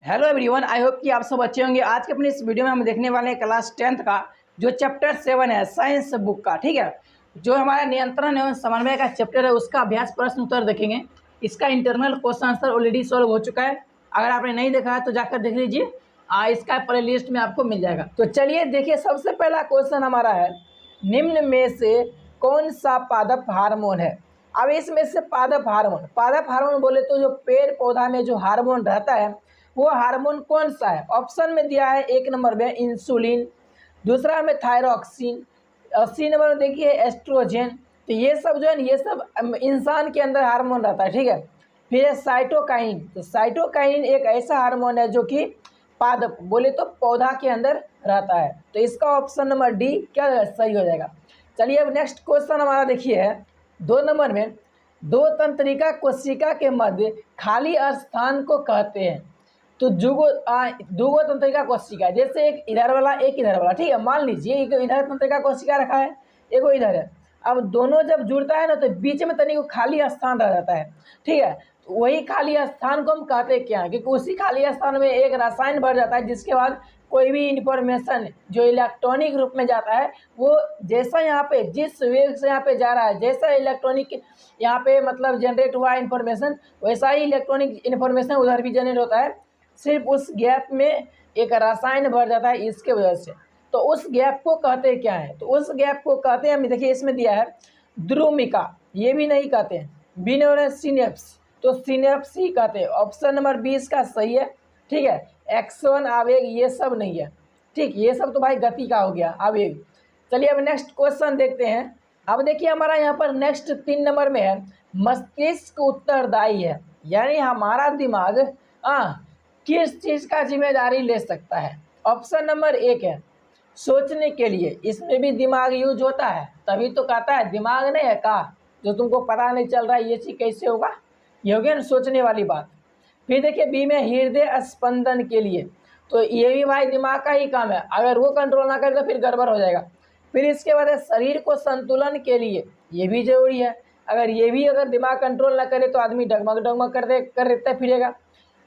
Hello everyone, I hope कि आप सब अच्छे होंगे। आज के अपने इस वीडियो में हम देखने वाले हैं क्लास 10th का जो चैप्टर 7 है साइंस बुक का। ठीक है, जो हमारा नियंत्रण एवं समन्वय का चैप्टर है उसका अभ्यास प्रश्न उत्तर देखेंगे। इसका internal question answer already solve हो चुका है। अगर आपने नहीं देखा है तो जाकर देख लीजिए, इसका प्ले लिस्ट में आपको मिल जाएगा। तो चलिए देखिए, सबसे पहला क्वेश्चन हमारा है, निम्न में से कौन सा पादप हार्मोन है। अब इसमें से पादप हार्मोन बोले तो जो पेड़ पौधा में जो हार्मोन रहता है वो हार्मोन कौन सा है। ऑप्शन में दिया है, एक नंबर में इंसुलिन, दूसरा में थायरॉक्सिन, अस्सी नंबर में देखिए एस्ट्रोजन। तो ये सब जो है ना, ये सब इंसान के अंदर हार्मोन रहता है। ठीक है, फिर है साइटोकाइन। तो साइटोकाइन एक ऐसा हार्मोन है जो कि पादप बोले तो पौधा के अंदर रहता है। तो इसका ऑप्शन नंबर डी क्या सही हो जाएगा। चलिए अब नेक्स्ट क्वेश्चन हमारा देखिए है, 2 नंबर में, दो तंत्रिका कोशिका के मध्य खाली स्थान को कहते हैं। तो दुगो तंत्रिका कोशिका, जैसे एक इधर वाला एक इधर वाला। ठीक है, मान लीजिए एक इधर तंत्रिका कोशिका रखा है, एक इधर है। अब दोनों जब जुड़ता है ना तो बीच में तनिक खाली स्थान रह जाता है। ठीक है, तो वही खाली स्थान को हम कहते क्या हैं, क्योंकि उसी खाली स्थान में एक रसायन भर जाता है जिसके बाद कोई भी इंफॉर्मेशन जो इलेक्ट्रॉनिक रूप में जाता है वो जैसा यहाँ पे जिस वेग से यहाँ पे जा रहा है, जैसा इलेक्ट्रॉनिक यहाँ पे मतलब जनरेट हुआ है इन्फॉर्मेशन, वैसा ही इलेक्ट्रॉनिक इन्फॉर्मेशन उधर भी जनरेट होता है। सिर्फ उस गैप में एक रसायन भर जाता है इसके वजह से। तो उस गैप को कहते क्या है, तो उस गैप को कहते हैं, देखिए इसमें दिया है द्रुमिका, ये भी नहीं कहते हैं। बी नंबर है सिनेप्स, तो सिनेप्स ही कहते हैं। ऑप्शन नंबर 20 का सही है। ठीक है, एक्शन आवेग ये सब नहीं है। ठीक, ये सब तो भाई गति का हो गया, आवेग। चलिए अब नेक्स्ट क्वेश्चन देखते हैं। अब देखिए हमारा यहाँ पर नेक्स्ट 3 नंबर में है, मस्तिष्क उत्तरदायी है, यानी हमारा दिमाग किस चीज़ का जिम्मेदारी ले सकता है। ऑप्शन नंबर 1 है सोचने के लिए, इसमें भी दिमाग यूज होता है, तभी तो कहता है दिमाग नहीं है का, जो तुमको पता नहीं चल रहा है ये चीज़ कैसे होगा, ये हो गया ना सोचने वाली बात। फिर देखिए बी में हृदय स्पंदन के लिए, तो ये भी भाई दिमाग का ही काम है, अगर वो कंट्रोल ना करे तो फिर गड़बड़ हो जाएगा। फिर इसके बाद है शरीर को संतुलन के लिए, ये भी जरूरी है, अगर ये भी अगर दिमाग कंट्रोल ना करे तो आदमी डगमग डगमग कर देता फिरेगा।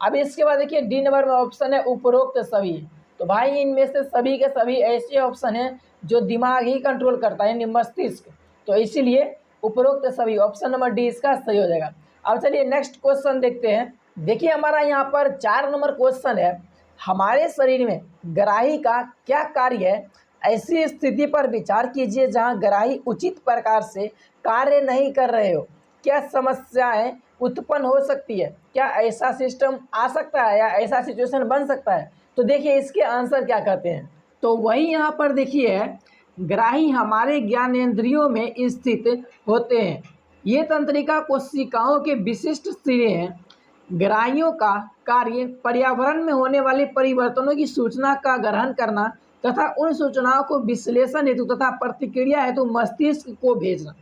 अब इसके बाद देखिए डी नंबर में ऑप्शन है उपरोक्त सभी, तो भाई इनमें से सभी के सभी ऐसे ऑप्शन हैं जो दिमाग ही कंट्रोल करता है, यानी मस्तिष्क, तो इसीलिए उपरोक्त सभी, ऑप्शन नंबर डी इसका सही हो जाएगा। अब चलिए नेक्स्ट क्वेश्चन देखते हैं। देखिए हमारा यहाँ पर 4 नंबर क्वेश्चन है, हमारे शरीर में ग्राही का क्या कार्य है। ऐसी स्थिति पर विचार कीजिए जहाँ ग्राही उचित प्रकार से कार्य नहीं कर रहे हो, क्या समस्याएं उत्पन्न हो सकती है, क्या ऐसा सिस्टम आ सकता है या ऐसा सिचुएशन बन सकता है। तो देखिए इसके आंसर क्या कहते हैं, तो वही यहाँ पर देखिए ग्राही हमारे ज्ञानेंद्रियों में स्थित होते हैं, ये तंत्रिका कोशिकाओं के विशिष्ट सिरे हैं। ग्राहियों का कार्य पर्यावरण में होने वाले परिवर्तनों की सूचना का ग्रहण करना तथा उन सूचनाओं को विश्लेषण हेतु तथा प्रतिक्रिया हेतु मस्तिष्क को भेजना।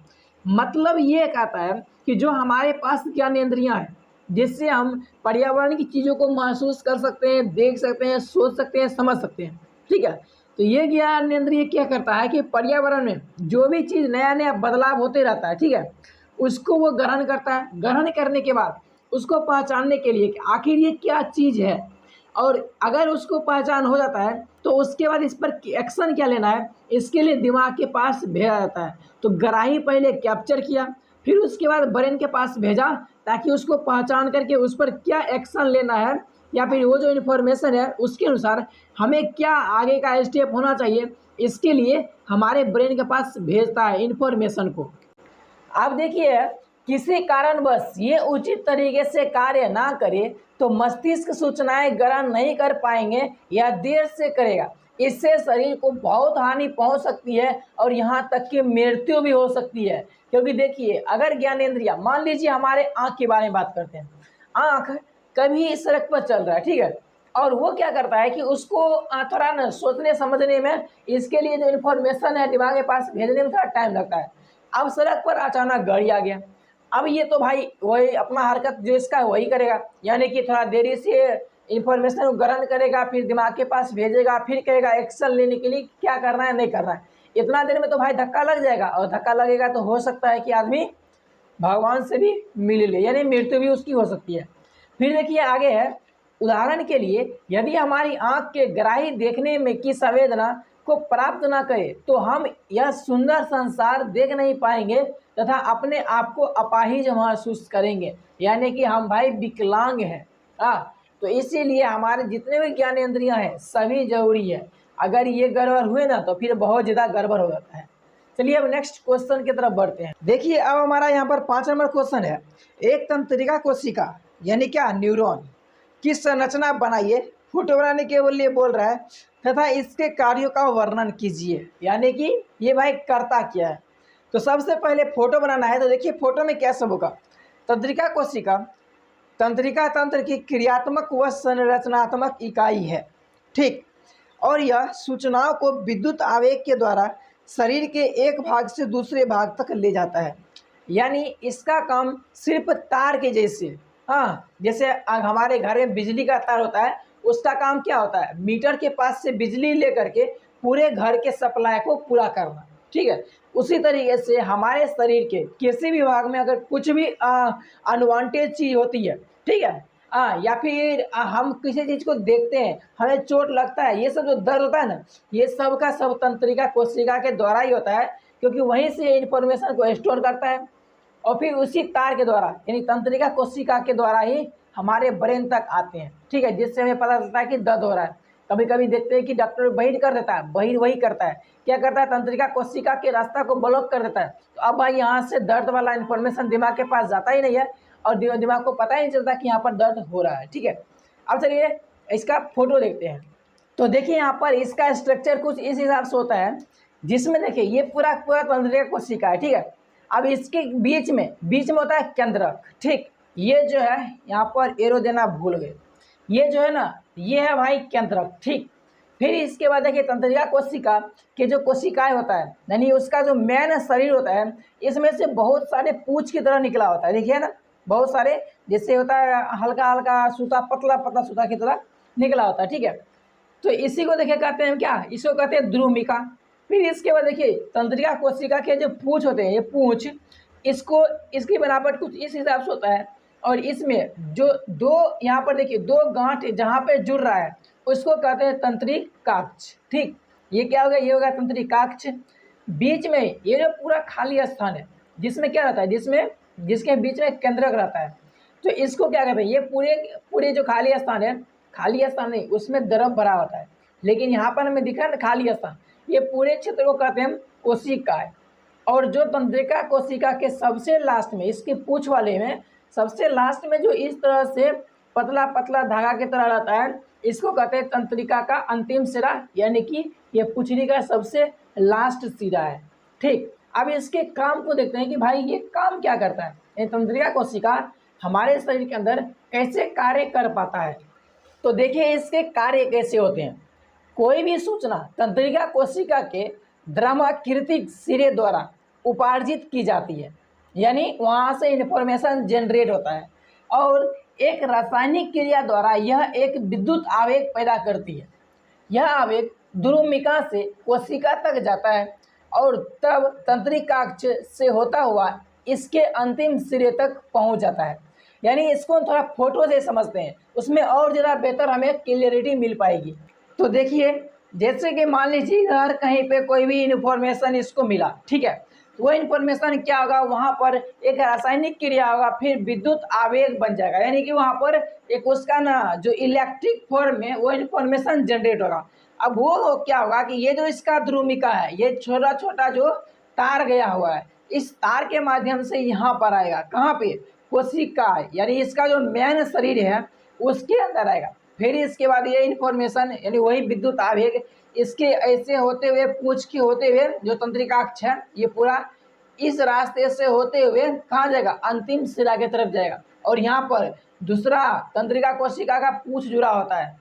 मतलब ये कहता है कि जो हमारे पास ज्ञानेंद्रियां हैं जिससे हम पर्यावरण की चीज़ों को महसूस कर सकते हैं, देख सकते हैं, सोच सकते हैं, समझ सकते हैं। ठीक है, तो ये ज्ञानेंद्रिय क्या करता है कि पर्यावरण में जो भी चीज़ नया नया बदलाव होते रहता है, ठीक है, उसको वो ग्रहण करता है। ग्रहण करने के बाद उसको पहचानने के लिए कि आखिर ये क्या चीज़ है, और अगर उसको पहचान हो जाता है तो उसके बाद इस पर एक्शन क्या लेना है, इसके लिए दिमाग के पास भेजा जाता है। तो ग्राही पहले कैप्चर किया, फिर उसके बाद ब्रेन के पास भेजा ताकि उसको पहचान करके उस पर क्या एक्शन लेना है, या फिर वो जो इन्फॉर्मेशन है उसके अनुसार हमें क्या आगे का स्टेप होना चाहिए, इसके लिए हमारे ब्रेन के पास भेजता है इन्फॉर्मेशन को। अब देखिए किसी कारणवश ये उचित तरीके से कार्य ना करे तो मस्तिष्क सूचनाएं ग्रहण नहीं कर पाएंगे या देर से करेगा, इससे शरीर को बहुत हानि पहुंच सकती है और यहाँ तक कि मृत्यु भी हो सकती है। क्योंकि देखिए अगर ज्ञानेंद्रिया, मान लीजिए हमारे आँख के बारे में बात करते हैं, आँख कभी इस सड़क पर चल रहा है, ठीक है, और वो क्या करता है कि उसको थोड़ा न सोचने समझने में, इसके लिए जो इन्फॉर्मेशन है दिमाग के पास भेजने में थोड़ा टाइम लगता है। अब सड़क पर अचानक गाड़ी आ गया, अब ये तो भाई वही अपना हरकत जो इसका वही करेगा, यानी कि थोड़ा देरी से इन्फॉर्मेशन ग्रहण करेगा, फिर दिमाग के पास भेजेगा, फिर कहेगा एक्शन लेने के लिए क्या करना है नहीं करना है। इतना देर में तो भाई धक्का लग जाएगा, और धक्का लगेगा तो हो सकता है कि आदमी भगवान से भी मिल ले, यानी मृत्यु भी उसकी हो सकती है। फिर देखिए आगे है उदाहरण के लिए यदि हमारी आंख के ग्राही देखने में की संवेदना को प्राप्त न करे तो हम यह सुंदर संसार देख नहीं पाएंगे तथा अपने आप को अपाहिज महसूस करेंगे, यानी कि हम भाई विकलांग हैं। तो इसीलिए हमारे जितने भी ज्ञानेंद्रियां हैं सभी जरूरी है। अगर ये गड़बड़ हुए ना तो फिर बहुत ज़्यादा गड़बड़ हो जाता है। चलिए अब नेक्स्ट क्वेश्चन की तरफ बढ़ते हैं। देखिए अब हमारा यहाँ पर 5 नंबर क्वेश्चन है, एक तंत्रिका कोशिका यानी क्या न्यूरॉन की संरचना बनाइए, फोटो बनाने के लिए बोल रहा है, तथा इसके कार्यों का वर्णन कीजिए, यानी कि ये भाई करता क्या है। तो सबसे पहले फोटो बनाना है। तो देखिए फोटो में क्या सब होगा। तंत्रिका कोशिका तंत्रिका तंत्र की क्रियात्मक व संरचनात्मक इकाई है, ठीक। और यह सूचनाओं को विद्युत आवेग के द्वारा शरीर के एक भाग से दूसरे भाग तक ले जाता है, यानी इसका काम सिर्फ तार के जैसे, जैसे हमारे घर में बिजली का तार होता है, उसका काम क्या होता है, मीटर के पास से बिजली लेकर के पूरे घर के सप्लाई को पूरा करना, ठीक है। उसी तरीके से हमारे शरीर के किसी भी भाग में अगर कुछ भी अनवांटेड चीज़ होती है, ठीक है, या फिर हम किसी चीज़ को देखते हैं, हमें चोट लगता है, ये सब जो दर्द होता है ना, ये सब का सब तंत्रिका कोशिका के द्वारा ही होता है, क्योंकि वहीं से इन्फॉर्मेशन को स्टोर करता है और फिर उसी तार के द्वारा यानी तंत्रिका कोशिका के द्वारा ही हमारे ब्रेन तक आते हैं, ठीक है, जिससे हमें पता चलता है कि दर्द हो रहा है। कभी कभी देखते हैं कि डॉक्टर बहिर कर देता है, बहिर वही करता है, क्या करता है, तंत्रिका कोशिका के रास्ता को ब्लॉक कर देता है। तो अब भाई यहाँ से दर्द वाला इन्फॉर्मेशन दिमाग के पास जाता ही नहीं है और दिमाग को पता ही नहीं चलता कि यहाँ पर दर्द हो रहा है, ठीक है। अब चलिए इसका फोटो देखते हैं। तो देखिए यहाँ पर इसका स्ट्रक्चर कुछ इस हिसाब से होता है, जिसमें देखिए ये पूरा पूरा तंत्रिका कोशिका है, ठीक है। अब इसके बीच में होता है केंद्रक, ठीक। ये जो है यहाँ पर एरो देना भूल गए, ये जो है ना ये है भाई केंद्रक, ठीक। फिर इसके बाद देखिए तंत्रिका कोशिका के जो कोशिकाएं होता है, यानी उसका जो मेन शरीर होता है, इसमें से बहुत सारे पूंछ की तरह निकला होता है, देखिए ना, बहुत सारे जैसे होता है हल्का हल्का सूता, पतला पतला सूता की तरह निकला होता है, ठीक है। तो इसी को देखिए कहते हैं क्या, इसको कहते हैं ध्रुमिका। फिर इसके बाद देखिए तंत्रिका कोशिका के जो पूंछ होते हैं, ये पूंछ इसको इसकी बनावट कुछ इस हिसाब से होता है और इसमें जो दो यहाँ पर देखिए दो गांठ जहाँ पे जुड़ रहा है उसको कहते हैं तंत्रिकाक्ष, ठीक। ये क्या होगा, ये होगा तंत्रिकाक्ष। बीच में ये जो पूरा खाली स्थान है जिसमें क्या रहता है, जिसके बीच में केंद्रक रहता है, तो इसको क्या कहते हैं, ये पूरे जो खाली स्थान है, खाली स्थान नहीं उसमें द्रव भरा होता है, लेकिन यहाँ पर हमें दिख रहा है खाली स्थान, ये पूरे क्षेत्र को कहते हैं कोशिकाएं। और जो तंत्रिका कोशिका के सबसे लास्ट में, इसके पूंछ वाले में सबसे लास्ट में जो इस तरह से पतला पतला धागा की तरह रहता है, इसको कहते हैं तंत्रिका का अंतिम सिरा, यानी कि ये पुछड़ी का सबसे लास्ट सिरा है, ठीक। अब इसके काम को देखते हैं कि भाई ये काम क्या करता है, ये तंत्रिका कोशिका हमारे शरीर के अंदर कैसे कार्य कर पाता है। तो देखिए इसके कार्य कैसे होते हैं। कोई भी सूचना तंत्रिका कोशिका के द्रमाकृतिक सिरे द्वारा उपार्जित की जाती है, यानी वहाँ से इन्फॉर्मेशन जनरेट होता है और एक रासायनिक क्रिया द्वारा यह एक विद्युत आवेग पैदा करती है। यह आवेग ध्रुमिका से कोशिका तक जाता है और तब तंत्रिकाक्ष से होता हुआ इसके अंतिम सिरे तक पहुंच जाता है। यानी इसको थोड़ा फोटो से समझते हैं, उसमें और ज़्यादा बेहतर हमें क्लियरिटी मिल पाएगी। तो देखिए जैसे कि मान लीजिए अगर कहीं पे कोई भी इन्फॉर्मेशन इसको मिला, ठीक है, तो वो इन्फॉर्मेशन क्या होगा, वहाँ पर एक रासायनिक क्रिया होगा, फिर विद्युत आवेग बन जाएगा, यानी कि वहाँ पर एक उसका ना जो इलेक्ट्रिक फॉर्म में वो इन्फॉर्मेशन जनरेट होगा। अब वो क्या होगा कि ये जो इसका ध्रुमिका है, ये छोटा छोटा जो तार गया हुआ है, इस तार के माध्यम से यहाँ पर आएगा, कहाँ पे, कोशिका, यानी इसका जो मेन शरीर है उसके अंदर आएगा। फिर इसके बाद ये इन्फॉर्मेशन यानी वही विद्युत आवेग इसके ऐसे होते हुए पूंछ के होते हुए जो तंत्रिकाक्ष है, ये पूरा इस रास्ते से होते हुए कहाँ जाएगा, अंतिम सिरा की तरफ जाएगा। और यहाँ पर दूसरा तंत्रिका कोशिका का पूंछ जुड़ा होता है,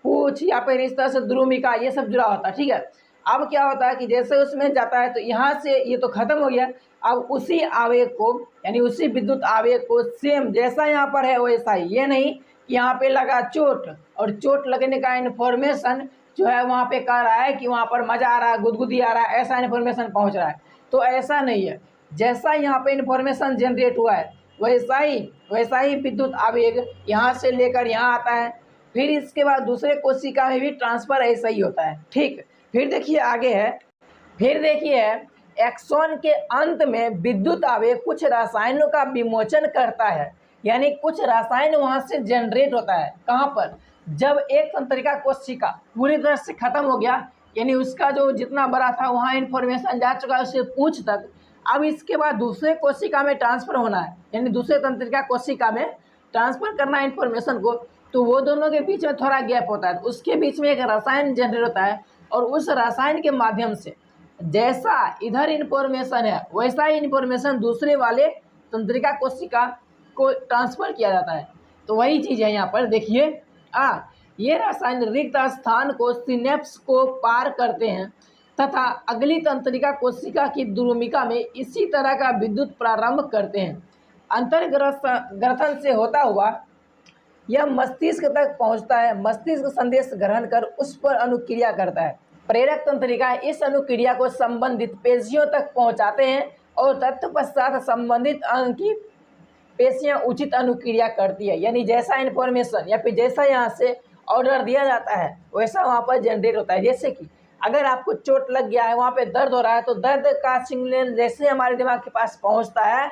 पूंछ या फिर इस तरह से ध्रुमिका, ये सब जुड़ा होता है, ठीक है। अब क्या होता है कि जैसे उसमें जाता है तो यहाँ से ये तो खत्म हो गया, अब उसी आवेग को यानी उसी विद्युत आवेग को सेम जैसा यहाँ पर है वैसा ही, ये नहीं कि यहाँ पे लगा चोट और चोट लगने का इन्फॉर्मेशन जो है वहाँ पे कह रहा है कि वहाँ पर मजा आ रहा है, गुदगुदी आ रहा है, ऐसा इन्फॉर्मेशन पहुँच रहा है। तो ऐसा नहीं है, जैसा यहाँ पे इन्फॉर्मेशन जनरेट हुआ है वैसा ही विद्युत आवेग यहाँ से लेकर यहाँ आता है, फिर इसके बाद दूसरे कोशिका में भी ट्रांसफर ऐसा ही होता है। ठीक, फिर देखिए आगे है, फिर देखिए एक्सॉन के अंत में विद्युत आवेग कुछ रसायनों का विमोचन करता है, यानी कुछ रसायन वहाँ से जनरेट होता है। कहाँ पर? जब एक तंत्रिका कोशिका पूरी तरह से खत्म हो गया, यानी उसका जो जितना बड़ा था वहाँ इन्फॉर्मेशन जा चुका है उससे पूछ तक, अब इसके बाद दूसरे कोशिका में ट्रांसफ़र होना है, यानी दूसरे तंत्रिका कोशिका में ट्रांसफ़र करना है इन्फॉर्मेशन को, तो वो दोनों के बीच में थोड़ा गैप होता है, उसके बीच में एक रसायन जनरेट होता है, और उस रसायन के माध्यम से जैसा इधर इन्फॉर्मेशन है वैसा ही इन्फॉर्मेशन दूसरे वाले तंत्रिका कोशिका को ट्रांसफ़र किया जाता है। तो वही चीज़ है यहाँ पर देखिए, ये रासायनिक रिक्त स्थान को सिनेप्स को पार करते हैं तथा अगली तंत्रिका कोशिका की द्रुमिका में इसी तरह का विद्युत प्रारंभ करते हैं। अंतर्ग्रथन से होता हुआ यह मस्तिष्क तक पहुंचता है, मस्तिष्क संदेश ग्रहण कर उस पर अनुक्रिया करता है। प्रेरक तंत्रिका इस अनुक्रिया को संबंधित पेशियों तक पहुंचाते हैं और तत्पश्चात संबंधित अंग की पेशियां उचित अनुक्रिया करती है, यानी जैसा इन्फॉर्मेशन या फिर जैसा यहाँ से ऑर्डर दिया जाता है वैसा वहाँ पर जनरेट होता है। जैसे कि अगर आपको चोट लग गया है, वहाँ पे दर्द हो रहा है, तो दर्द का सिग्नल जैसे हमारे दिमाग के पास पहुँचता है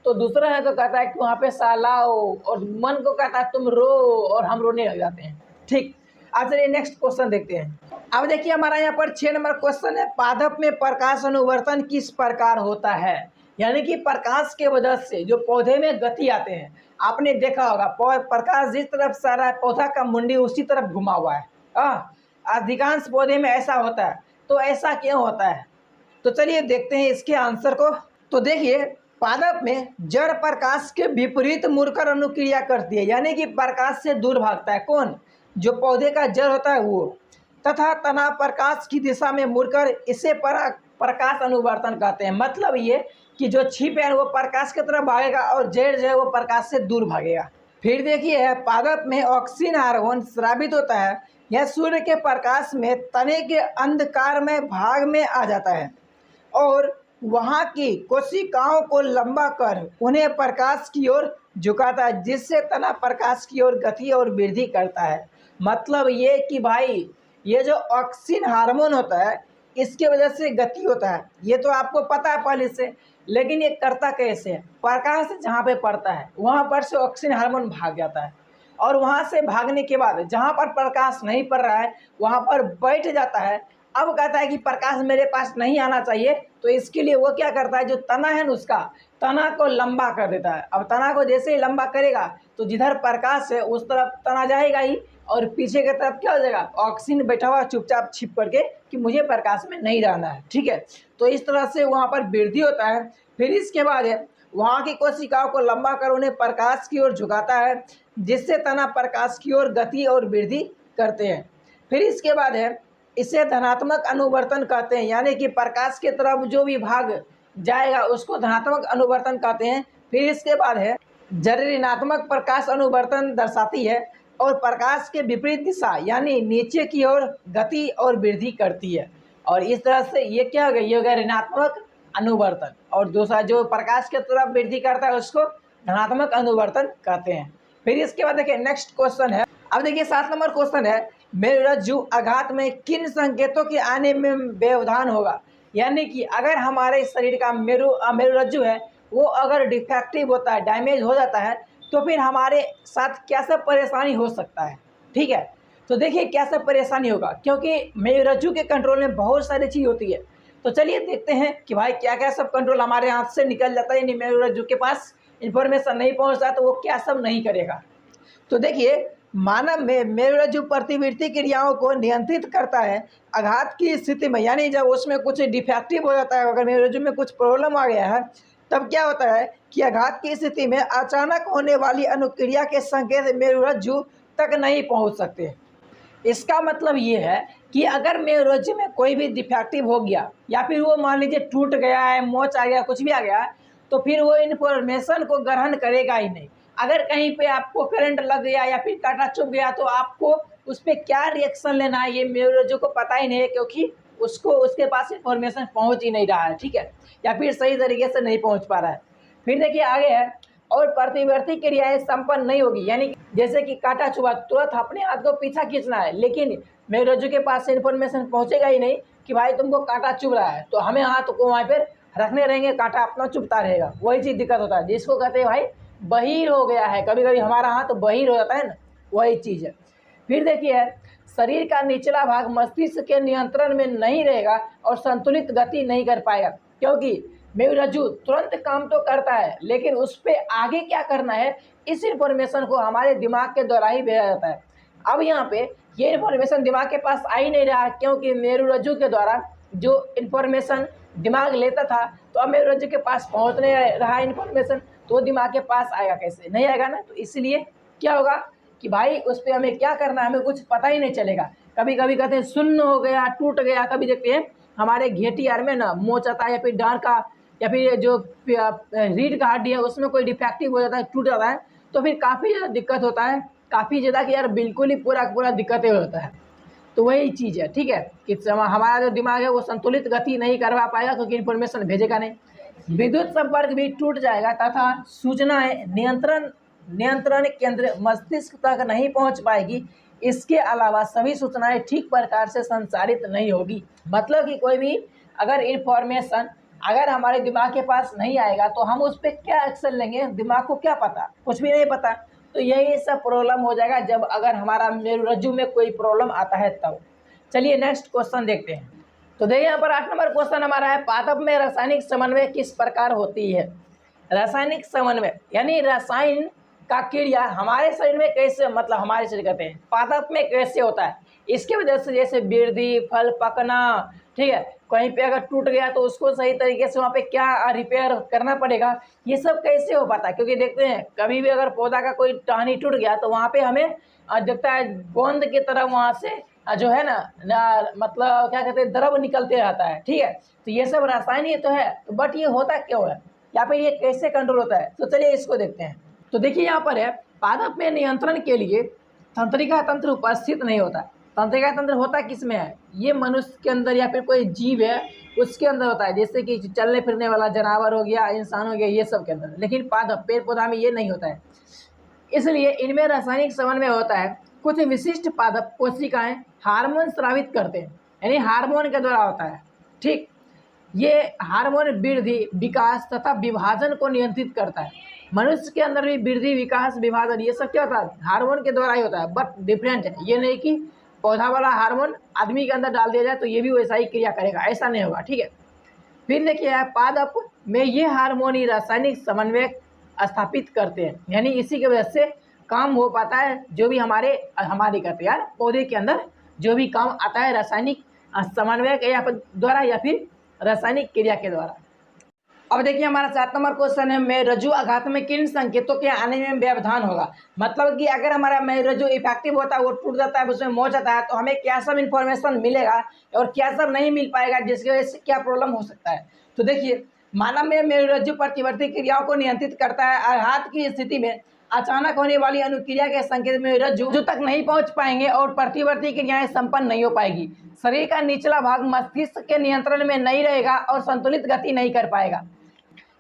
तो दूसरा है तो कहता है कि वहाँ पे सालाओ, और मन को कहता है तुम रो, और हम रोने लग जाते हैं। ठीक, अब चलिए नेक्स्ट क्वेश्चन देखते हैं। अब देखिए हमारा यहाँ पर 6 नंबर क्वेश्चन है, पादप में प्रकाश अनुवर्तन किस प्रकार होता है? यानी कि प्रकाश के वजह से जो पौधे में गति आते हैं, आपने देखा होगा प्रकाश जिस तरफ से आ रहा है पौधा का मुंडी उसी तरफ घुमा हुआ है। अधिकांश पौधे में ऐसा होता है, तो ऐसा क्यों होता है? तो चलिए देखते हैं इसके आंसर को। तो देखिए पादप में जड़ प्रकाश के विपरीत मुड़कर अनुक्रिया करती है, यानी कि प्रकाश से दूर भागता है। कौन? जो पौधे का जड़ होता है वो, तथा तना प्रकाश की दिशा में मुड़कर इसे प्रकाश अनुवर्तन कहते हैं। मतलब ये कि जो छिप है वो प्रकाश की तरफ भागेगा और जड़ जो है वो प्रकाश से दूर भागेगा। फिर देखिए पादप में ऑक्सीन हार्मोन स्रावित होता है, यह सूर्य के प्रकाश में तने के अंधकार में भाग में आ जाता है और वहाँ की कोशिकाओं को लंबा कर उन्हें प्रकाश की ओर झुकाता है, जिससे तना प्रकाश की ओर गति और वृद्धि करता है। मतलब ये कि भाई ये जो ऑक्सीन हार्मोन होता है इसके वजह से गति होता है, ये तो आपको पता है पहले से, लेकिन ये करता कैसे है? प्रकाश जहाँ पे पड़ता है वहाँ पर से ऑक्सीन हार्मोन भाग जाता है, और वहाँ से भागने के बाद जहाँ पर प्रकाश नहीं पड़ रहा है वहाँ पर बैठ जाता है। अब कहता है कि प्रकाश मेरे पास नहीं आना चाहिए, तो इसके लिए वो क्या करता है, जो तना है ना उसका तना को लंबा कर देता है। अब तना को जैसे ही लंबा करेगा तो जिधर प्रकाश है उस तरफ तना जाएगा ही, और पीछे की तरफ क्या हो जाएगा, ऑक्सीजन बैठा हुआ चुपचाप छिप करके कि मुझे प्रकाश में नहीं रहना है। ठीक है, तो इस तरह से वहाँ पर वृद्धि होता है। फिर इसके बाद है वहाँ की कोशिकाओं को लंबा कर उन्हें प्रकाश की ओर झुकाता है, जिससे तना प्रकाश की ओर गति और वृद्धि करते हैं। फिर इसके बाद है इसे धनात्मक अनुवर्तन कहते हैं, यानी कि प्रकाश की तरफ जो भी भाग जाएगा उसको धनात्मक अनुवर्तन कहते हैं। फिर इसके बाद है जड़ ऋणात्मक प्रकाश अनुवर्तन दर्शाती है और प्रकाश के विपरीत दिशा यानी नीचे की ओर गति और वृद्धि करती है, और इस तरह से ये क्या हो गया, ये हो गया ऋणात्मक अनुवर्तन। और दूसरा जो प्रकाश के तरफ वृद्धि करता है उसको धनात्मक अनुवर्तन कहते हैं। फिर इसके बाद देखिए नेक्स्ट क्वेश्चन है। अब देखिए 7 नंबर क्वेश्चन है, मेरुरज्जु आघात में किन संकेतों के आने में व्यवधान होगा? यानी कि अगर हमारे शरीर का मेरुरज्जु है वो अगर डिफेक्टिव होता है, डैमेज हो जाता है, तो फिर हमारे साथ क्या सब परेशानी हो सकता है। ठीक है, तो देखिए क्या सब परेशानी होगा, क्योंकि मेरुरज्जु के कंट्रोल में बहुत सारी चीज़ होती है। तो चलिए देखते हैं कि भाई क्या क्या सब कंट्रोल हमारे हाथ से निकल जाता है, यानी मेरुरज्जु के पास इन्फॉर्मेशन नहीं पहुंचता तो वो क्या सब नहीं करेगा। तो देखिए मानव में मेरुरज्जु प्रतिवृत्ति क्रियाओं को नियंत्रित करता है आघात की स्थिति में, यानी जब उसमें कुछ डिफेक्टिव हो जाता है, अगर मेरुरज्जु में कुछ प्रॉब्लम आ गया है तब क्या होता है कि आघात की स्थिति में अचानक होने वाली अनुक्रिया के संकेत मेरुरज्जु तक नहीं पहुंच सकते। इसका मतलब ये है कि अगर मेरुरज्जु में कोई भी डिफेक्टिव हो गया या फिर वो मान लीजिए टूट गया है, मोच आ गया, कुछ भी आ गया, तो फिर वो इन्फॉर्मेशन को ग्रहण करेगा ही नहीं। अगर कहीं पे आपको करंट लग गया या फिर कांटा चुभ गया तो आपको उस पर क्या रिएक्शन लेना है ये मेरुरज्जु को पता ही नहीं है, क्योंकि उसको उसके पास इन्फॉर्मेशन पहुंच ही नहीं रहा है। ठीक है, या फिर सही तरीके से नहीं पहुंच पा रहा है। फिर देखिए आगे है और प्रतिवर्ती क्रियाएं संपन्न नहीं होगी। यानी जैसे कि कांटा चुभा, तुरंत अपने हाथ को पीछा खींचना है, लेकिन मेरुरज्जु के पास से इन्फॉर्मेशन पहुंचेगा ही नहीं कि भाई तुमको कांटा चुभ रहा है, तो हमें हाथ को वहाँ पर रखने रहेंगे, कांटा अपना चुभता रहेगा। वही चीज़ दिक्कत होता है, जिसको कहते हैं भाई बहिर हो गया है, कभी कभी हमारा हाथ बहिर हो जाता है ना, वही चीज़ है। फिर देखिए, शरीर का निचला भाग मस्तिष्क के नियंत्रण में नहीं रहेगा और संतुलित गति नहीं कर पाएगा, क्योंकि मेरुरज्जु तुरंत काम तो करता है, लेकिन उस पर आगे क्या करना है इस इन्फॉर्मेशन को हमारे दिमाग के द्वारा ही भेजा जाता है। अब यहाँ पे ये इन्फॉर्मेशन दिमाग के पास आ ही नहीं रहा, क्योंकि मेरुरज्जु के द्वारा जो इन्फॉर्मेशन दिमाग लेता था, तो अब मेरुरज्जु के पास पहुँच नहीं रहा इन्फॉर्मेशन, तो दिमाग के पास आएगा कैसे, नहीं आएगा ना। तो इसलिए क्या होगा कि भाई उस पर हमें क्या करना है, हमें कुछ पता ही नहीं चलेगा। कभी कभी कहते हैं शून्य हो गया, टूट गया। कभी देखते हैं हमारे घेटी यार में ना मोच आता है, या फिर डांड का, या फिर जो रीढ़ का हड्डी है उसमें कोई डिफेक्टिव हो जाता है, टूट जाता है, तो फिर काफ़ी ज़्यादा दिक्कत होता है, काफ़ी ज़्यादा कि यार बिल्कुल ही पूरा दिक्कतें होता है। तो वही चीज़ है, ठीक है, कि हमारा जो दिमाग है वो संतुलित गति नहीं करवा पाएगा, क्योंकि इन्फॉर्मेशन भेजेगा नहीं। विद्युत संपर्क भी टूट जाएगा तथा सूचनाएं नियंत्रण केंद्र मस्तिष्क तक नहीं पहुंच पाएगी। इसके अलावा सभी सूचनाएं ठीक प्रकार से संचारित नहीं होगी। मतलब कि कोई भी अगर इन्फॉर्मेशन अगर हमारे दिमाग के पास नहीं आएगा तो हम उस पर क्या एक्शन लेंगे, दिमाग को क्या पता, कुछ भी नहीं पता। तो यही सब प्रॉब्लम हो जाएगा जब अगर हमारा मेरुरज्जु में कोई प्रॉब्लम आता है तब। चलिए नेक्स्ट क्वेश्चन देखते हैं। तो देखिए यहाँ पर 8 नंबर क्वेश्चन हमारा है, पादप में रासायनिक समन्वय किस प्रकार होती है। रासायनिक समन्वय यानी रसायन का क्रिया हमारे शरीर में कैसे, मतलब हमारे शरीर कहते हैं पादप में कैसे होता है, इसकी वजह से जैसे वृद्धि, फल पकना, ठीक है, कहीं पे अगर टूट गया तो उसको सही तरीके से वहाँ पे क्या रिपेयर करना पड़ेगा, ये सब कैसे हो पाता है। क्योंकि देखते हैं कभी भी अगर पौधा का कोई टहनी टूट गया तो वहाँ पे हमें दिखता है गोंद की तरह वहाँ से जो है ना मतलब क्या कहते हैं द्रव निकलते रहता है, ठीक है। तो ये सब रासायन ही तो है, तो बट ये होता क्यों है या फिर ये कैसे कंट्रोल होता है, तो चलिए इसको देखते हैं। तो देखिए यहाँ पर है, पादप में नियंत्रण के लिए तंत्रिका तंत्र उपस्थित नहीं होता। तंत्रिका तंत्र होता किस में है, ये मनुष्य के अंदर या फिर कोई जीव है उसके अंदर होता है, जैसे कि चलने फिरने वाला जानवर हो गया, इंसान हो गया, ये सब के अंदर। लेकिन पादप पेड़ पौधा में ये नहीं होता है, इसलिए इनमें रासायनिक समन्वय होता है। कुछ विशिष्ट पादप कोशिकाएं हार्मोन स्रावित करते हैं, यानी हार्मोन के द्वारा होता है, ठीक। ये हार्मोन वृद्धि, विकास तथा विभाजन को नियंत्रित करता है। मनुष्य के अंदर भी वृद्धि, विकास, विभाजन ये सब क्या होता है, हार्मोन के द्वारा ही होता है। बट डिफरेंट है, ये नहीं कि पौधा वाला हार्मोन आदमी के अंदर डाल दिया जाए तो ये भी वैसा ही क्रिया करेगा, ऐसा नहीं होगा, ठीक है। फिर देखिए पादप में ये हार्मोनी रासायनिक समन्वय स्थापित करते हैं, यानी इसी की वजह से काम हो पाता है। जो भी हमारे कहते हैं यार पौधे के अंदर जो भी काम आता है रासायनिक समन्वय के द्वारा या फिर रासायनिक क्रिया के द्वारा। अब देखिए हमारा 7 नंबर क्वेश्चन है, मेरुरज्जु आघात में किन संकेतों के आने में व्यवधान होगा। मतलब कि अगर हमारा मेरुरज्जु इफेक्टिव होता है, वो टूट जाता है, उसमें मोच आता है, तो हमें क्या सब इन्फॉर्मेशन मिलेगा और क्या सब नहीं मिल पाएगा, जिसकी वजह से क्या प्रॉब्लम हो सकता है। तो देखिए मानव में मेरुरज्जु प्रतिवर्ती क्रियाओं को नियंत्रित करता है। आघात की स्थिति में अचानक होने वाली अनुक्रिया के संकेत मेरुरज्जु तक नहीं पहुंच पाएंगे और प्रतिवर्ती क्रियाएं संपन्न नहीं हो पाएगी। शरीर का निचला भाग मस्तिष्क के नियंत्रण में नहीं रहेगा और संतुलित गति नहीं कर पाएगा।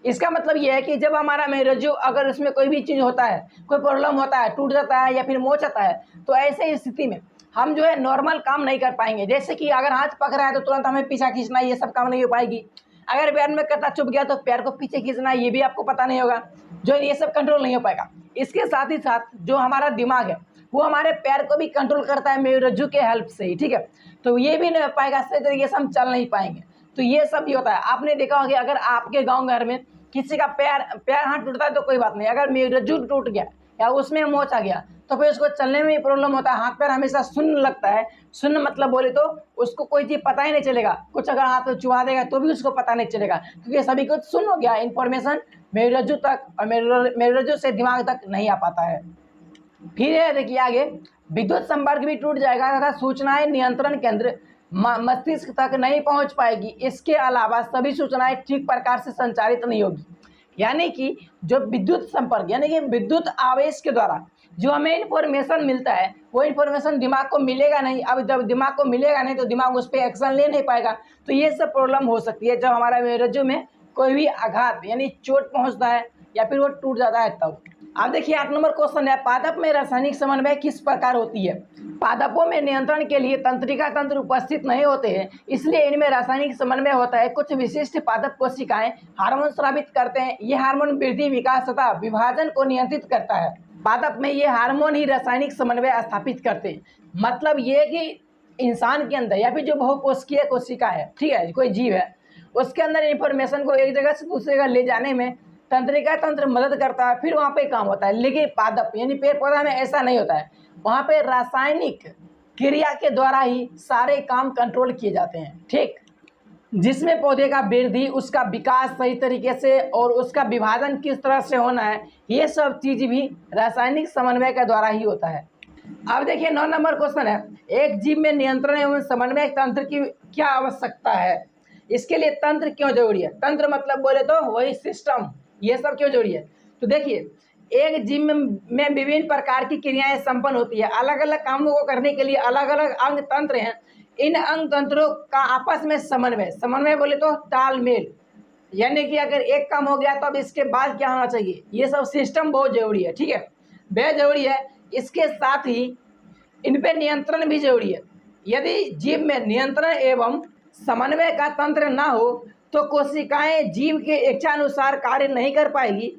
इसका मतलब ये है कि जब हमारा मेरुरज्जु अगर उसमें कोई भी चीज़ होता है, कोई प्रॉब्लम होता है, टूट जाता है या फिर मोच आता है, तो ऐसे स्थिति में हम जो है नॉर्मल काम नहीं कर पाएंगे। जैसे कि अगर हाथ पक रहा है तो तुरंत हमें पीछा खींचना, ये सब काम नहीं हो पाएगी। अगर पैर में कटा चुभ गया तो पैर को पीछे खींचना, ये भी आपको पता नहीं होगा, जो ये सब कंट्रोल नहीं हो पाएगा। इसके साथ ही साथ जो हमारा दिमाग है वो हमारे पैर को भी कंट्रोल करता है मेरुरज्जु के हेल्प से ही, ठीक है। तो ये भी नहीं हो पाएगा, सही तरीके से हम चल नहीं पाएंगे। तो ये सब भी होता है। आपने देखा होगा अगर आपके गाँव घर में किसी का पैर हाथ टूटता है तो कोई बात नहीं, अगर मेरुरज्जु टूट गया या उसमें मोच आ गया तो फिर उसको चलने में प्रॉब्लम होता है, हाथ पैर हमेशा शून्य लगता है। शून्य मतलब बोले तो उसको कोई चीज़ पता ही नहीं चलेगा, कुछ अगर हाथ में चुहा देगा तो भी उसको पता नहीं चलेगा, क्योंकि सभी कुछ शून्य हो गया, इन्फॉर्मेशन मेरुरज्जु तक और मेरुरज्जु से दिमाग तक नहीं आ पाता है। फिर है देखिए आगे, विद्युत संपर्क भी टूट जाएगा तथा सूचनाएं नियंत्रण केंद्र मस्तिष्क तक नहीं पहुंच पाएगी। इसके अलावा सभी सूचनाएं ठीक प्रकार से संचारित नहीं होगी। यानी कि जो विद्युत संपर्क यानी कि विद्युत आवेश के द्वारा जो हमें इन्फॉर्मेशन मिलता है वो इन्फॉर्मेशन दिमाग को मिलेगा नहीं। अब जब दिमाग को मिलेगा नहीं तो दिमाग उस पर एक्शन ले नहीं पाएगा। तो ये सब प्रॉब्लम हो सकती है जब हमारा मेरुरज्जु में कोई भी आघात यानी चोट पहुंचता है, या फिर वो टूट जाता है तब। अब देखिए 8 नंबर क्वेश्चन है, पादप में रासायनिक समन्वय किस प्रकार होती है। पादपों में नियंत्रण के लिए तंत्रिका तंत्र उपस्थित नहीं होते हैं, इसलिए इनमें रासायनिक समन्वय होता है। कुछ विशिष्ट पादप कोशिकाएं हार्मोन स्रावित करते हैं। ये हार्मोन वृद्धि, विकास तथा विभाजन को नियंत्रित करता है। पादप में ये हार्मोन ही रासायनिक समन्वय स्थापित करते हैं। मतलब ये कि इंसान के अंदर या फिर जो बहुकोशिकीय कोशिका है, ठीक है, कोई जीव है, उसके अंदर इंफॉर्मेशन को एक जगह से दूसरी जगह ले जाने में तंत्रिका तंत्र मदद करता है, फिर वहाँ पे काम होता है। लेकिन पादप यानी पेड़ पौधा में ऐसा नहीं होता है, वहाँ पे रासायनिक क्रिया के द्वारा ही सारे काम कंट्रोल किए जाते हैं, ठीक, जिसमें पौधे का वृद्धि, उसका विकास सही तरीके से और उसका विभाजन किस तरह से होना है, ये सब चीज़ भी रासायनिक समन्वय के द्वारा ही होता है। अब देखिए 9 नंबर क्वेश्चन है, एक जीव में नियंत्रण एवं समन्वय तंत्र की क्या आवश्यकता है। इसके लिए तंत्र क्यों जरूरी है। तंत्र मतलब बोले तो वही सिस्टम, ये सब क्यों जरूरी है। तो देखिए एक जीव में विभिन्न प्रकार की क्रियाएं संपन्न होती है। अलग अलग कामों को करने के लिए अलग अलग अंग तंत्र हैं। इन अंग तंत्रों का आपस में समन्वय, समन्वय बोले तो तालमेल, यानी कि अगर एक काम हो गया तो अब इसके बाद क्या होना चाहिए, ये सब सिस्टम बहुत जरूरी है, ठीक है, बेहद जरूरी है। इसके साथ ही इन पे नियंत्रण भी जरूरी है। यदि जीव में नियंत्रण एवं समन्वय का तंत्र ना हो तो कोशिकाएं जीव के इच्छानुसार कार्य नहीं कर पाएगी।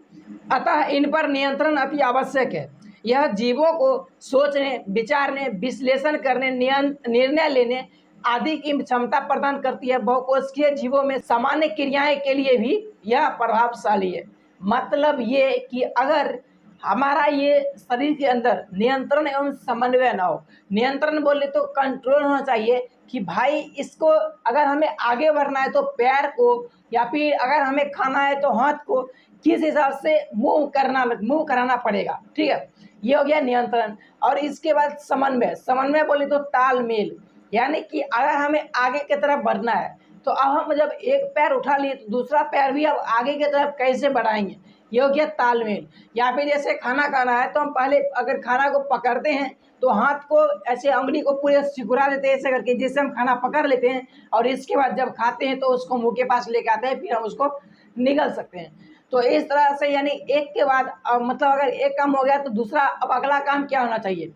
अतः इन पर नियंत्रण अति आवश्यक है। यह जीवों को सोचने, विचारने, विश्लेषण करने, निर्णय लेने आदि की क्षमता प्रदान करती है। बहुकोशिकीय जीवों में सामान्य क्रियाएं के लिए भी यह प्रभावशाली है। मतलब ये कि अगर हमारा ये शरीर के अंदर नियंत्रण एवं समन्वय ना हो, नियंत्रण बोले तो कंट्रोल होना चाहिए कि भाई इसको अगर हमें आगे बढ़ना है तो पैर को, या फिर अगर हमें खाना है तो हाथ को किस हिसाब से मूव कराना पड़ेगा, ठीक है, ये हो गया नियंत्रण। और इसके बाद समन्वय, समन्वय बोले तो तालमेल, यानी कि अगर हमें आगे की तरफ बढ़ना है तो अब हम जब एक पैर उठा लिए तो दूसरा पैर भी अब आगे की तरफ कैसे बढ़ाएंगे, ये हो गया तालमेल। या फिर जैसे खाना खाना है तो हम पहले अगर खाना को पकड़ते हैं तो हाथ को ऐसे उंगली को पूरे सिकुड़ा देते हैं ऐसे करके, जिससे हम खाना पकड़ लेते हैं और इसके बाद जब खाते हैं तो उसको मुंह के पास लेके आते हैं, फिर हम उसको निगल सकते हैं। तो इस तरह से यानी एक के बाद मतलब अगर एक काम हो गया तो दूसरा अब अगला काम क्या होना चाहिए,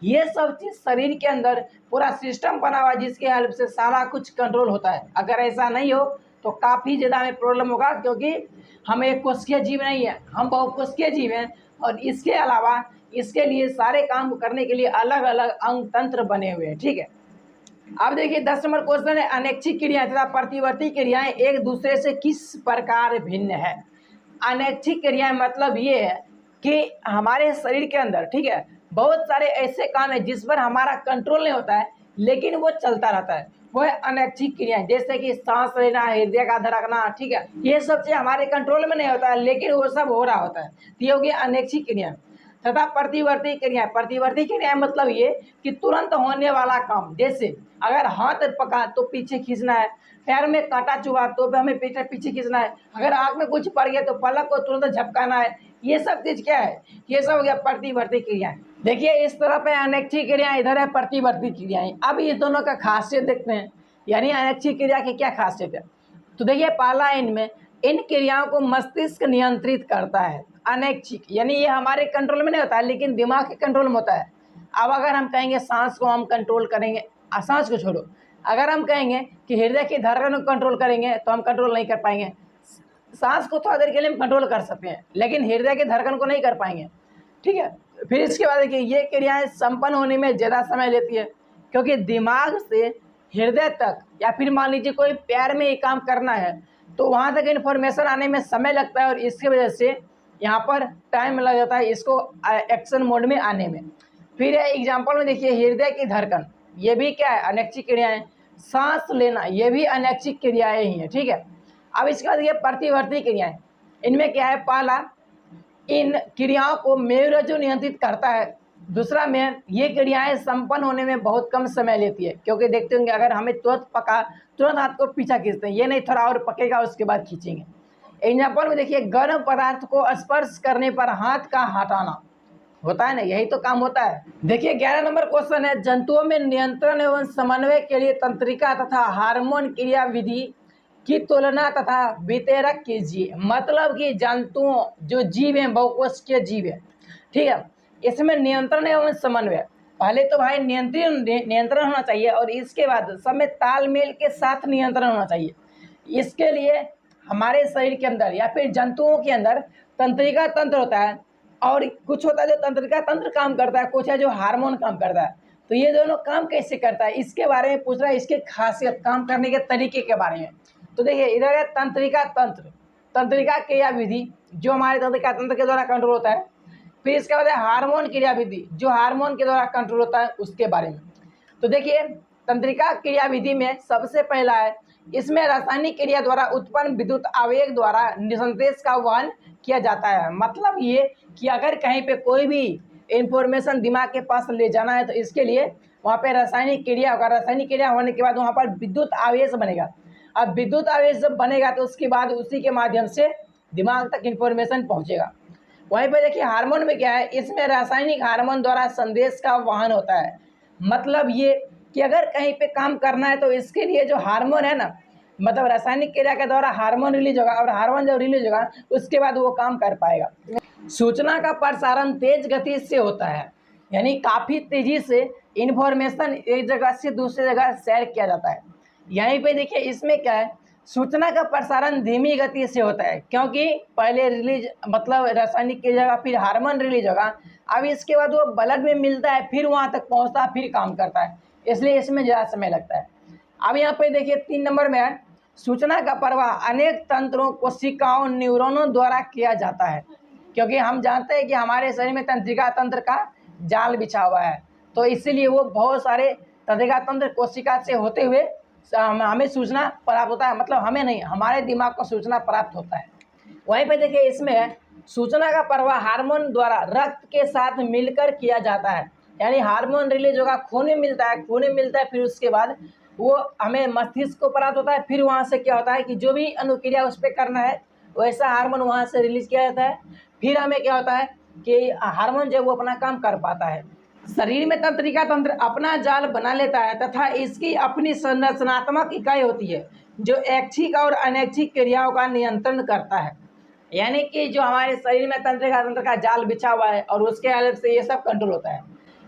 ये सब चीज़ शरीर के अंदर पूरा सिस्टम बना हुआ है जिसके हेल्प से सारा कुछ कंट्रोल होता है। अगर ऐसा नहीं हो तो काफ़ी ज़्यादा हमें प्रॉब्लम होगा, क्योंकि हम एक कोशिकीय जीव नहीं है, हम बहुकोशिकीय जीव हैं। और इसके अलावा इसके लिए सारे काम करने के लिए अलग अलग अंग तंत्र बने हुए हैं, ठीक है। अब देखिए 10 नंबर क्वेश्चन है, अनैच्छिक क्रियाएं तथा प्रतिवर्ती क्रियाएं एक दूसरे से किस प्रकार भिन्न है। अनैच्छिक क्रियाएं मतलब ये है कि हमारे शरीर के अंदर, ठीक है, बहुत सारे ऐसे काम है जिस पर हमारा कंट्रोल नहीं होता है लेकिन वो चलता रहता है, वो है अनैच्छिक क्रियाएं। जैसे कि सांस लेना, हृदय का धड़कना, ठीक है, ये सब चीज़ हमारे कंट्रोल में नहीं होता है लेकिन वो सब हो रहा होता है, तो ये हो गया अनैच्छिक क्रियाएं। तथा प्रतिवर्ती क्रियाएं, प्रतिवर्ती क्रियाएं मतलब ये कि तुरंत होने वाला काम, जैसे अगर हाथ पका तो पीछे खींचना है, पैर में कांटा चुभा तो हमें पीछे खींचना है, अगर आँख में कुछ पड़ गया तो पलक को तुरंत झपकाना है, ये सब चीज़ क्या है, ये सब हो गया प्रतिवर्ती क्रियाएं। देखिए इस तरह पे अनैच्छिक क्रियाएं, इधर है प्रतिवर्ती क्रियाएं। अब इस दोनों का खासियत देखते हैं, यानी अनैच्छिक क्रिया की क्या खासियत है। तो देखिए पहला इनमें इन क्रियाओं को मस्तिष्क नियंत्रित करता है। अनैच्छिक यानी ये हमारे कंट्रोल में नहीं होता है लेकिन दिमाग के कंट्रोल में होता है। अब अगर हम कहेंगे सांस को हम कंट्रोल करेंगे, सांस को छोड़ो, अगर हम कहेंगे कि हृदय की धड़कन को कंट्रोल करेंगे तो हम कंट्रोल नहीं कर पाएंगे। सांस को थोड़ा देर के लिए हम कंट्रोल कर सकते हैं लेकिन हृदय की धड़कन को नहीं कर पाएंगे, ठीक है। फिर इसके बाद देखिए ये क्रियाएं संपन्न होने में ज़्यादा समय लेती है, क्योंकि दिमाग से हृदय तक या फिर मान लीजिए कोई पैर में ये काम करना है तो वहाँ तक इन्फॉर्मेशन आने में समय लगता है और इसकी वजह से यहाँ पर टाइम लग जाता है इसको एक्शन मोड में आने में। फिर एग्जाम्पल में देखिए हृदय की धड़कन, ये भी क्या है, अनैच्छिक क्रियाएं। सांस लेना, ये भी अनैच्छिक क्रियाएं ही हैं, ठीक है। अब इसके बाद ये प्रतिवर्ती क्रियाएं, इनमें क्या है, पहला इन क्रियाओं को मेरुरज्जु नियंत्रित करता है। दूसरा में ये क्रियाएं संपन्न होने में बहुत कम समय लेती है, क्योंकि देखते होंगे अगर हमें तुरंत पका तुरंत हाथ को पीछा खींचते हैं, ये नहीं थोड़ा और पकेगा उसके बाद खींचेंगे। एग्जाम्पल में देखिए गर्म पदार्थ को स्पर्श करने पर हाथ का हटाना होता है ना, यही तो काम होता है। देखिए 11 नंबर क्वेश्चन है, जंतुओं में नियंत्रण एवं समन्वय के लिए तंत्रिका तथा हार्मोन क्रिया विधि की तुलना तथा वितरक कीजिए। मतलब कि जंतुओं जो जीव हैं, बहुकोषीय जीव है, ठीक है, इसमें नियंत्रण एवं समन्वय, पहले तो भाई नियंत्रण होना चाहिए और इसके बाद सब में तालमेल के साथ नियंत्रण होना चाहिए। इसके लिए हमारे शरीर के अंदर या फिर जंतुओं के अंदर तंत्रिका तंत्र होता है और कुछ होता है जो तंत्रिका तंत्र काम करता है, कुछ है जो हार्मोन काम करता है। तो ये दोनों काम कैसे करता है इसके बारे में पूछ रहा है, इसके खासियत, काम करने के तरीके के बारे में। तो देखिए इधर है तंत्रिका तंत्र, तंत्रिका क्रिया विधि जो हमारे तंत्रिका तंत्र के द्वारा कंट्रोल होता है। फिर इसके बाद है हार्मोन क्रिया विधि जो हार्मोन के द्वारा कंट्रोल होता है, उसके बारे में। तो देखिए तंत्रिका क्रिया विधि में सबसे पहला है, इसमें रासायनिक क्रिया द्वारा उत्पन्न विद्युत आवेग द्वारा निसंदेश का वहन किया जाता है। मतलब ये कि अगर कहीं पे कोई भी इंफॉर्मेशन दिमाग के पास ले जाना है तो इसके लिए वहाँ पे रासायनिक क्रिया होगा, रासायनिक क्रिया होने के बाद वहाँ पर विद्युत आवेश बनेगा। अब विद्युत आवेश जब बनेगा तो उसके बाद उसी के माध्यम से दिमाग तक इंफॉर्मेशन पहुँचेगा। वहीं पर देखिए हार्मोन में क्या है, इसमें रासायनिक हार्मोन द्वारा संदेश का वहन होता है। मतलब ये कि अगर कहीं पे काम करना है तो इसके लिए जो हार्मोन है ना, मतलब रासायनिक क्रिया के द्वारा हार्मोन रिलीज होगा और हार्मोन जब रिलीज होगा उसके बाद वो काम कर पाएगा। सूचना का प्रसारण तेज गति से होता है, यानी काफ़ी तेजी से इंफॉर्मेशन एक जगह से दूसरी जगह शेयर किया जाता है। यहीं पे देखिए इसमें क्या है, सूचना का प्रसारण धीमी गति से होता है क्योंकि पहले रिलीज मतलब रासायनिक क्रिया का फिर हार्मोन रिलीज होगा, अब इसके बाद वो ब्लड में मिलता है, फिर वहाँ तक पहुँचता है, फिर काम करता है, इसलिए इसमें ज़्यादा समय लगता है। अब यहाँ पे देखिए 3 नंबर में है, सूचना का प्रवाह अनेक तंत्रों, कोशिकाओं, न्यूरॉनों द्वारा किया जाता है। क्योंकि हम जानते हैं कि हमारे शरीर में तंत्रिका तंत्र का जाल बिछा हुआ है, तो इसीलिए वो बहुत सारे तंत्रिका तंत्र कोशिका से होते हुए हमें सूचना प्राप्त होता है। मतलब हमें नहीं, हमारे दिमाग को सूचना प्राप्त होता है। वहीं पे देखिए इसमें है, सूचना का प्रवाह हार्मोन द्वारा रक्त के साथ मिलकर किया जाता है। यानी हार्मोन रिलीज होगा, खून में मिलता है, खून में मिलता है, फिर उसके बाद वो हमें मस्तिष्क को प्राप्त होता है। फिर वहाँ से क्या होता है कि जो भी अनुक्रिया उस पर करना है वैसा हार्मोन वहाँ से रिलीज किया जाता है। फिर हमें क्या होता है कि हार्मोन जो वो अपना काम कर पाता है। शरीर में तंत्रिका तंत्र अपना जाल बना लेता है तथा इसकी अपनी संरचनात्मक इकाई होती है जो ऐच्छिक और अनैच्छिक क्रियाओं का नियंत्रण करता है। यानी कि जो हमारे शरीर में तंत्रिका तंत्र का जाल बिछा हुआ है और उसके हेल्प से ये सब कंट्रोल होता है।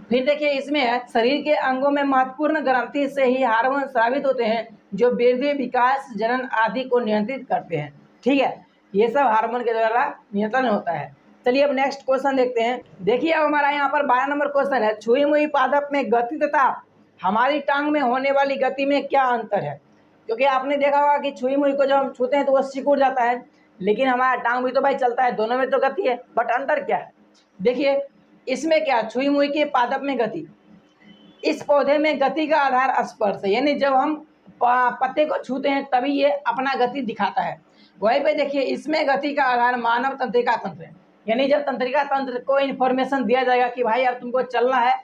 फिर देखिए इसमें है, शरीर के अंगों में महत्वपूर्ण ग्रंथि से ही हार्मोन स्रावित होते हैं जो वृद्धि, विकास, जनन आदि को नियंत्रित करते हैं। ठीक है, ये सब हार्मोन के द्वारा नियंत्रण होता है। चलिए अब नेक्स्ट क्वेश्चन देखते हैं। देखिए अब हमारा यहाँ पर 12 नंबर क्वेश्चन है, छुई मुई पादप में गति तथा हमारी टांग में होने वाली गति में क्या अंतर है। क्योंकि आपने देखा होगा कि छुई मुई को जब हम छूते हैं तो वो सिकुड़ जाता है, लेकिन हमारा टांग भी तो भाई चलता है, दोनों में तो गति है, बट अंतर क्या है। देखिए इसमें क्या, छुई मुई के पादप में गति, इस पौधे में गति का आधार स्पर्श है, यानी जब हम पत्ते को छूते हैं तभी ये अपना गति दिखाता है। वहीं पे देखिए इसमें गति का आधार मानव तंत्रिका तंत्र है, यानी जब तंत्रिका तंत्र को इन्फॉर्मेशन दिया जाएगा कि भाई अब तुमको चलना है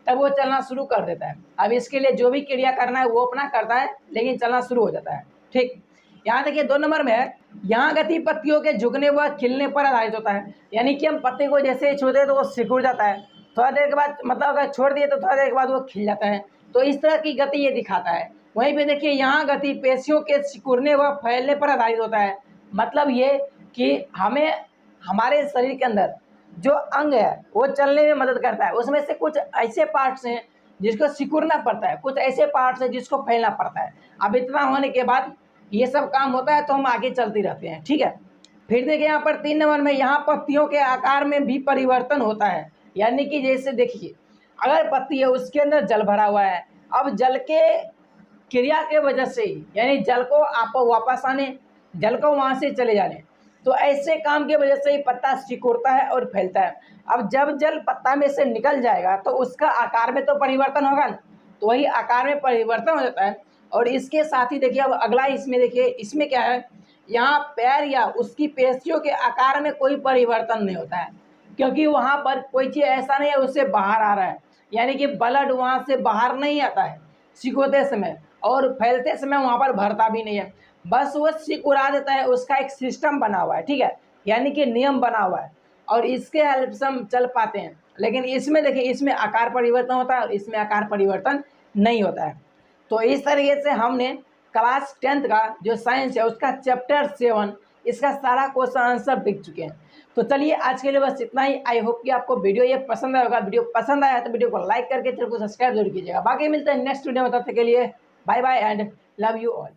तब वो चलना शुरू कर देता है। अब इसके लिए जो भी क्रिया करना है वो अपना करता है, लेकिन चलना शुरू हो जाता है। ठीक, यहाँ देखिए 2 नंबर में है, यहाँ गति पत्तियों के झुकने व खिलने पर आधारित होता है। यानी कि हम पत्ते को जैसे ही छूते हैं तो वो सिकुड़ जाता है, थोड़ा देर के बाद मतलब अगर छोड़ दिए तो थोड़ा देर के बाद वो खिल जाता है। तो इस तरह की गति ये दिखाता है। वहीं पे देखिए यहाँ गति पेशियों के सिकुड़ने व फैलने पर आधारित होता है। मतलब ये कि हमें हमारे शरीर के अंदर जो अंग है वो चलने में मदद करता है, उसमें से कुछ ऐसे पार्ट्स हैं जिसको सिकुड़ना पड़ता है, कुछ ऐसे पार्ट्स हैं जिसको फैलना पड़ता है। अब इतना होने के बाद ये सब काम होता है तो हम आगे चलते रहते हैं। ठीक है, फिर देखिए यहाँ पर 3 नंबर में, यहाँ पत्तियों के आकार में भी परिवर्तन होता है। यानी कि जैसे देखिए अगर पत्ती है उसके अंदर जल भरा हुआ है, अब जल के क्रिया के वजह से यानी जल को आप वापस आने, जल को वहाँ से चले जाने, तो ऐसे काम की वजह से ही पत्ता सिकुड़ता है और फैलता है। अब जब जल पत्ता में से निकल जाएगा तो उसका आकार में तो परिवर्तन होगा ना, तो वही आकार में परिवर्तन हो जाता है। और इसके साथ ही देखिए अब अगला इसमें देखिए, इसमें क्या है, यहाँ पैर या उसकी पेशियों के आकार में कोई परिवर्तन नहीं होता है, क्योंकि वहाँ पर कोई चीज़ ऐसा नहीं है उससे बाहर आ रहा है, यानी कि ब्लड वहाँ से बाहर नहीं आता है सिकुड़ते समय, और फैलते समय वहाँ पर भरता भी नहीं है, बस वो सिकुड़ा देता है। उसका एक सिस्टम बना हुआ है, ठीक है, यानी कि नियम बना हुआ है, और इसके हेल्प से हम चल पाते हैं। लेकिन इसमें देखिए इसमें आकार परिवर्तन होता है और इसमें आकार परिवर्तन नहीं होता है। तो इस तरीके से हमने क्लास 10th का जो साइंस है उसका चैप्टर 7 इसका सारा क्वेश्चन आंसर दिख चुके हैं। तो चलिए आज के लिए बस इतना ही। आई होप कि आपको वीडियो ये पसंद आया होगा। वीडियो पसंद आया तो वीडियो को लाइक करके चैनल को सब्सक्राइब जरूर कीजिएगा। बाकी मिलते हैं नेक्स्ट वीडियो में, तब तक के लिए bye bye and love you all.